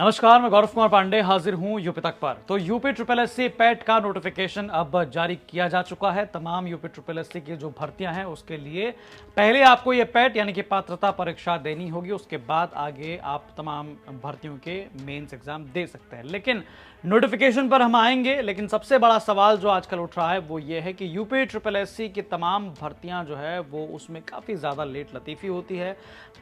नमस्कार, मैं गौरव कुमार पांडे हाजिर हूं यूपी तक पर। तो यूपी ट्रिपल एससी पैट का नोटिफिकेशन अब जारी किया जा चुका है। तमाम यूपी ट्रिपल एससी की जो भर्तियां हैं उसके लिए पहले आपको ये पैट यानी कि पात्रता परीक्षा देनी होगी, उसके बाद आगे आप तमाम भर्तियों के मेंस एग्जाम दे सकते हैं। लेकिन नोटिफिकेशन पर हम आएंगे, लेकिन सबसे बड़ा सवाल जो आजकल उठ रहा है वो ये है कि यूपी ट्रिपल एससी की तमाम भर्तियां जो है वो उसमें काफ़ी ज़्यादा लेट लतीफ़ी होती है।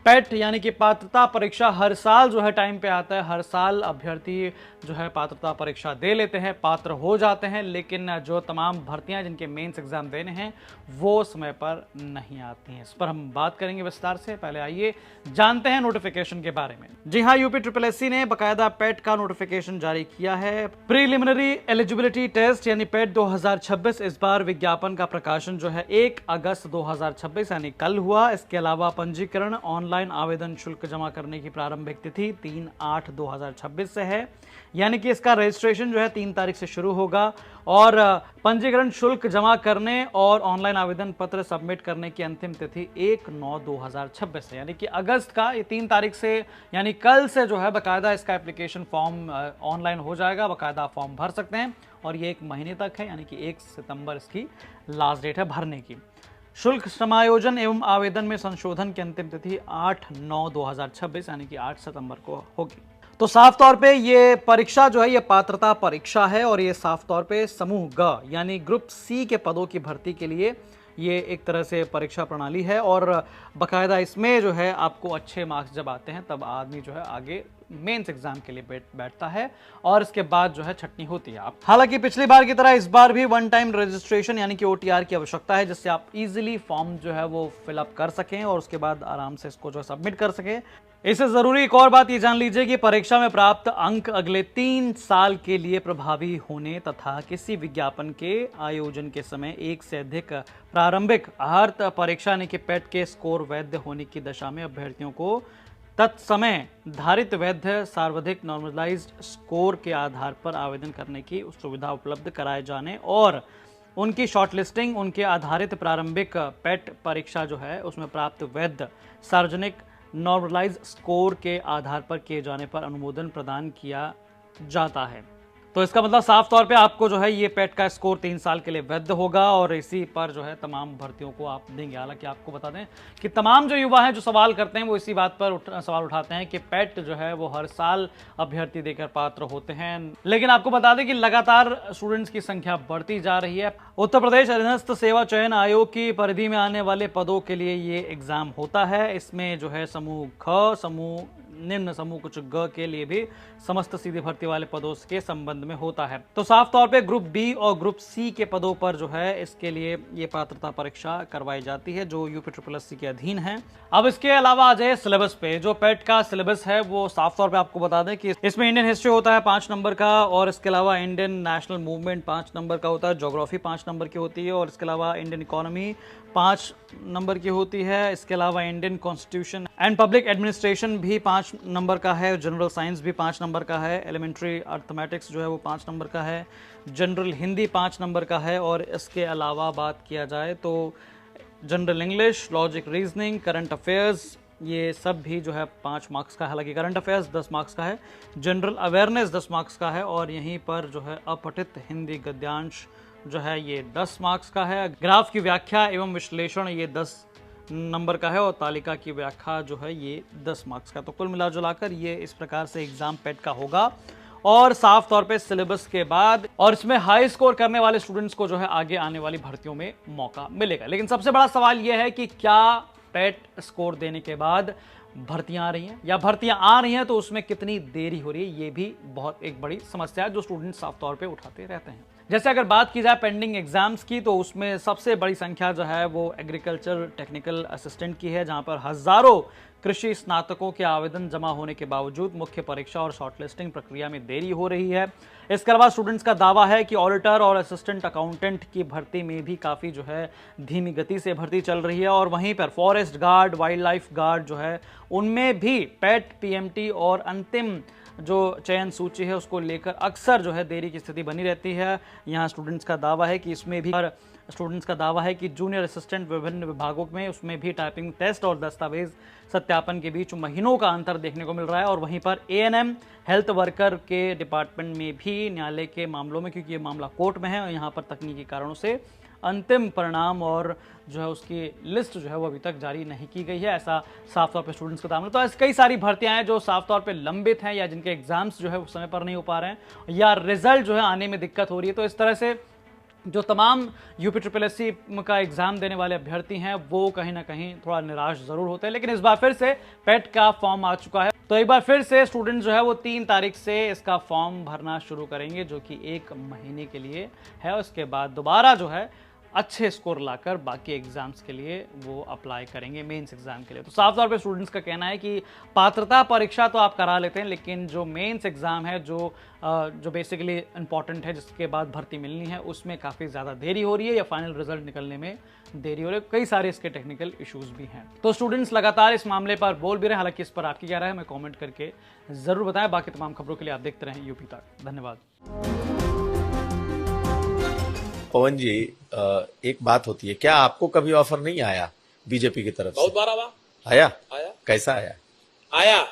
पैट यानी कि पात्रता परीक्षा हर साल जो है टाइम पे आता है, हर साल अभ्यर्थी जो है पात्रता परीक्षा दे लेते हैं, पात्र हो जाते हैं, लेकिन जो तमाम भर्तियां जिनके मेंस एग्जाम देने हैं वो समय पर नहीं आती हैं। इस पर हम बात करेंगे विस्तार से। पहले आइए जानते हैं नोटिफिकेशन के बारे में। जी हाँ, यूपी ट्रिपल एससी ने बकायदा पैट का नोटिफिकेशन जारी किया है। प्रीलिमिनरी एलिजिबिलिटी टेस्ट यानी पैट 2026, इस बार विज्ञापन का प्रकाशन जो है 1 अगस्त 2026 यानी कल हुआ। इसके अलावा पंजीकरण ऑनलाइन आवेदन शुल्क जमा करने की प्रारंभिक तिथि 3/8/2026 से है, यानी कि इसका रजिस्ट्रेशन जो है 3 तारीख से शुरू होगा और पंजीकरण शुल्क जमा करने और ऑनलाइन आवेदन पत्र सबमिट करने की अंतिम तिथि 1/9/2026 है, यानी कि अगस्त का ये 3 तारीख से यानी कल से जो है बकायदा इसका एप्लीकेशन फॉर्म ऑनलाइन हो जाएगा। बकायदा आप फॉर्म भर सकते हैं और ये 1 महीने तक है, यानी कि 1 सितंबर इसकी लास्ट डेट है भरने की। शुल्क समायोजन एवं आवेदन में संशोधन की अंतिम तिथि 8/9/2026 यानी कि 8 सितंबर को होगी। तो साफ तौर पे ये परीक्षा जो है ये पात्रता परीक्षा है और ये साफ तौर पे समूह ग यानी ग्रुप सी के पदों की भर्ती के लिए ये एक तरह से परीक्षा प्रणाली है और बकायदा इसमें जो है आपको अच्छे मार्क्स जब आते हैं तब आदमी जो है आगे मेंस एग्जाम के लिए बैठता है और इसके बाद जो है छटनी होती है। हालांकि पिछली बार की तरह इस बार भी वन टाइम रजिस्ट्रेशन यानी कि ओटीआर की आवश्यकता है, जिससे आप इजीली फॉर्म जो है वो फिलअप कर सकें और उसके बाद आराम से इसको जो सबमिट कर सकें। इससे जरूरी एक और बात ये जान लीजिए कि परीक्षा में प्राप्त अंक अगले 3 साल के लिए प्रभावी होने तथा किसी विज्ञापन के आयोजन के समय एक से अधिक प्रारंभिक अर्हत परीक्षा यानी कि पैट के स्कोर वैध होने की दशा में अभ्यर्थियों को तत्समय धारित वैध सर्वाधिक नॉर्मलाइज्ड स्कोर के आधार पर आवेदन करने की सुविधा उपलब्ध कराए जाने और उनकी शॉर्टलिस्टिंग उनके आधारित प्रारंभिक पैट परीक्षा जो है उसमें प्राप्त वैध सार्वजनिक नॉर्मलाइज्ड स्कोर के आधार पर किए जाने पर अनुमोदन प्रदान किया जाता है। तो इसका मतलब साफ तौर पे आपको जो है ये पैट का स्कोर 3 साल के लिए वैध होगा और इसी पर जो है तमाम भर्तियों को आप देंगे। हालांकि आपको बता दें कि तमाम जो युवा हैं जो सवाल करते हैं वो इसी बात पर सवाल उठाते हैं कि पैट जो है वो हर साल अभ्यर्थी देकर पात्र होते हैं, लेकिन आपको बता दें कि लगातार स्टूडेंट्स की संख्या बढ़ती जा रही है। उत्तर प्रदेश अधीनस्थ सेवा चयन आयोग की परिधि में आने वाले पदों के लिए ये एग्जाम होता है। इसमें जो है समूह ख, समूह निम्न, समूह कुछ ग के लिए भी समस्त सीधी भर्ती वाले पदों के संबंध में होता है। तो साफ तौर पे ग्रुप बी और ग्रुप सी के पदों पर जो है इसके लिए ये पात्रता परीक्षा करवाई जाती है जो यूपी ट्रिपल एससी के अधीन है। अब इसके अलावा आ जाए सिलेबस पे। जो पैट का सिलेबस है वो साफ तौर पे आपको बता दें कि इसमें इंडियन हिस्ट्री होता है 5 नंबर का और इसके अलावा इंडियन नेशनल मूवमेंट 5 नंबर का होता है, ज्योग्राफी 5 नंबर की होती है और इसके अलावा इंडियन इकोनॉमी 5 नंबर की होती है। इसके अलावा Indian constitution and public administration भी 5 नंबर का है, जनरल साइंस भी 5 नंबर का है, एलिमेंट्री अर्थमेटिक्स जो है वो 5 नंबर का है, जनरल हिंदी 5 नंबर का है और इसके अलावा बात किया जाए तो general English, logic, reasoning, current affairs ये सब भी जो है 5 मार्क्स का है। हालांकि करंट अफेयर्स 10 मार्क्स का है, जनरल अवेयरनेस 10 मार्क्स का है और यहीं पर जो है अपठित हिंदी गद्यांश जो है ये 10 मार्क्स का है। ग्राफ की व्याख्या एवं विश्लेषण ये 10 नंबर का है और तालिका की व्याख्या जो है ये 10 मार्क्स का। तो कुल मिला जुलाकर ये इस प्रकार से एग्जाम पैट का होगा और साफ तौर पे सिलेबस के बाद और इसमें हाई स्कोर करने वाले स्टूडेंट्स को जो है आगे आने वाली भर्तियों में मौका मिलेगा। लेकिन सबसे बड़ा सवाल यह है कि क्या पैट स्कोर देने के बाद भर्तियां आ रही हैं या भर्तियां आ रही हैं तो उसमें कितनी देरी हो रही है, ये भी बहुत एक बड़ी समस्या है जो स्टूडेंट साफ तौर पे उठाते रहते हैं। जैसे अगर बात की जाए पेंडिंग एग्जाम्स की तो उसमें सबसे बड़ी संख्या जो है वो एग्रीकल्चर टेक्निकल असिस्टेंट की है, जहां पर हजारों कृषि स्नातकों के आवेदन जमा होने के बावजूद मुख्य परीक्षा और शॉर्टलिस्टिंग प्रक्रिया में देरी हो रही है। इसके अलावा स्टूडेंट्स का दावा है कि ऑडिटर और असिस्टेंट अकाउंटेंट की भर्ती में भी काफ़ी जो है धीमी गति से भर्ती चल रही है और वहीं पर forest guard, wild life guard जो है उनमें भी पैट, पीएमटी और अंतिम जो चयन सूची है उसको लेकर अक्सर जो है देरी की स्थिति बनी रहती है। यहाँ स्टूडेंट्स का दावा है कि जूनियर असिस्टेंट विभिन्न विभागों में उसमें भी टाइपिंग टेस्ट और दस्तावेज सत्यापन के बीच महीनों का अंतर देखने को मिल रहा है। और वहीं पर एएनएम हेल्थ वर्कर के डिपार्टमेंट में भी न्यायालय के मामलों में, क्योंकि ये मामला कोर्ट में है और यहाँ पर तकनीकी कारणों से अंतिम परिणाम और जो है उसकी लिस्ट जो है वो अभी तक जारी नहीं की गई है, ऐसा साफ तौर पे स्टूडेंट्स का दावा है। तो ऐसी कई सारी भर्तियां हैं जो साफ तौर पे लंबित हैं या जिनके एग्जाम्स जो है वो समय पर नहीं हो पा रहे हैं या रिजल्ट जो है आने में दिक्कत हो रही है। तो इस तरह से जो तमाम यूपी ट्रिपल एससी का एग्जाम देने वाले अभ्यर्थी हैं वो कहीं ना कहीं थोड़ा निराश जरूर होते हैं। लेकिन इस बार फिर से पेट का फॉर्म आ चुका है, तो एक बार फिर से स्टूडेंट जो है वो 3 तारीख से इसका फॉर्म भरना शुरू करेंगे, जो कि 1 महीने के लिए है। उसके बाद दोबारा जो है अच्छे स्कोर लाकर बाकी एग्जाम्स के लिए वो अप्लाई करेंगे, मेंस एग्जाम के लिए। तो साफ तौर पे स्टूडेंट्स का कहना है कि पात्रता परीक्षा तो आप करा लेते हैं, लेकिन जो मेंस एग्जाम है जो बेसिकली इंपॉर्टेंट है, जिसके बाद भर्ती मिलनी है, उसमें काफ़ी ज़्यादा देरी हो रही है या फाइनल रिजल्ट निकलने में देरी हो रही है। कई सारे इसके टेक्निकल इश्यूज भी हैं। तो स्टूडेंट्स लगातार इस मामले पर बोल भी रहे हैं, हालांकि इस पर आपकी क्या राय है हमें कॉमेंट करके ज़रूर बताएं। बाकी तमाम खबरों के लिए आप देखते रहें यूपी तक। धन्यवाद। पवन जी, एक बात होती है, क्या आपको कभी ऑफर नहीं आया बीजेपी की तरफ से? बहुत बार आया। कैसा आया।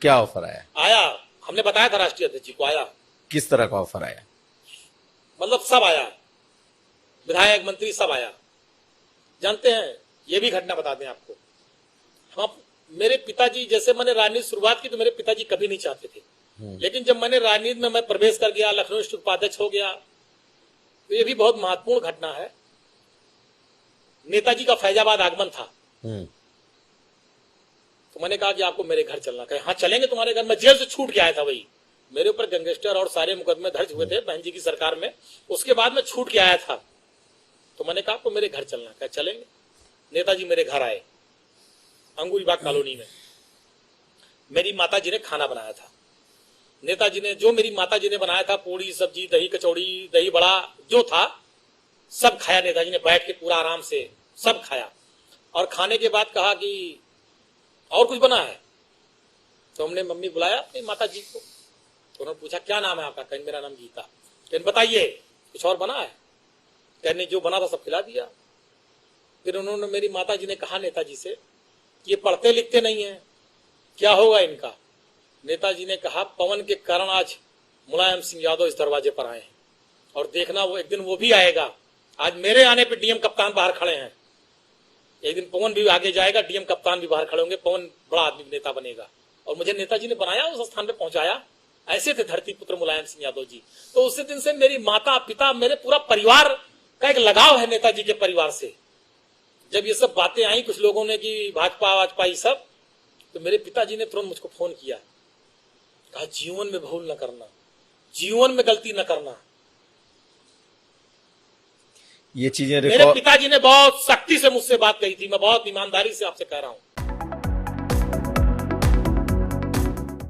क्या ऑफर आया? हमने बताया था राष्ट्रीय अध्यक्ष जी को। आया। किस तरह का ऑफर आया? मतलब सब आया, विधायक मंत्री सब आया। जानते हैं, ये भी घटना बता दें आपको, हम मेरे पिताजी, जैसे मैंने राजनीति शुरुआत की तो मेरे पिताजी कभी नहीं चाहते थे, लेकिन जब मैंने राजनीति में मैं प्रवेश कर गया, लखनऊ डिस्ट्रिक्ट उपाध्यक्ष हो गया, तो ये भी बहुत महत्वपूर्ण घटना है। नेताजी का फैजाबाद आगमन था, तो मैंने कहा कि आपको मेरे घर चलना। कहे हाँ चलेंगे तुम्हारे घर। मैं जेल से छूट के आया था, वही मेरे ऊपर गैंगस्टर और सारे मुकदमे दर्ज हुए थे बहन जी की सरकार में, उसके बाद मैं छूट के आया था। तो मैंने कहा आपको मेरे घर चलना। कहे चलेंगे। नेताजी मेरे घर आए, अंगूरीबाग कॉलोनी में। मेरी माता जी ने खाना बनाया था। नेताजी ने, जो मेरी माता जी ने बनाया था, पूड़ी सब्जी, दही कचौड़ी, दही बड़ा जो था सब खाया। नेताजी ने बैठ के पूरा आराम से सब खाया, और खाने के बाद कहा कि और कुछ बना है? तो हमने मम्मी बुलाया अपनी माता जी को, तो उन्होंने पूछा क्या नाम है आपका? कहने मेरा नाम गीता। कहने बताइए कुछ और बना है? कहने जो बना था सब खिला दिया। फिर उन्होंने, मेरी माता जी ने कहा नेताजी से, ये पढ़ते लिखते नहीं है, क्या होगा इनका? नेताजी ने कहा पवन के कारण आज मुलायम सिंह यादव इस दरवाजे पर आए हैं, और देखना वो एक दिन वो भी आएगा। आज मेरे आने पे डीएम कप्तान बाहर खड़े हैं, एक दिन पवन भी आगे जाएगा, डीएम कप्तान भी बाहर खड़े होंगे, पवन बड़ा आदमी नेता बनेगा। और मुझे नेताजी ने बनाया, उस स्थान पे पहुंचाया। ऐसे थे धरती पुत्र मुलायम सिंह यादव जी। तो उसी दिन से मेरी माता पिता, मेरे पूरा परिवार का एक लगाव है नेताजी के परिवार से। जब ये सब बातें आई कुछ लोगों ने कि भाजपा ये सब, तो मेरे पिताजी ने तुरंत मुझको फोन किया, कहा जीवन में भूल न करना, जीवन में गलती न करना। ये चीजें मेरे पिताजी ने बहुत सख्ती से मुझसे बात कही थी, मैं बहुत ईमानदारी से आपसे कह रहा हूं।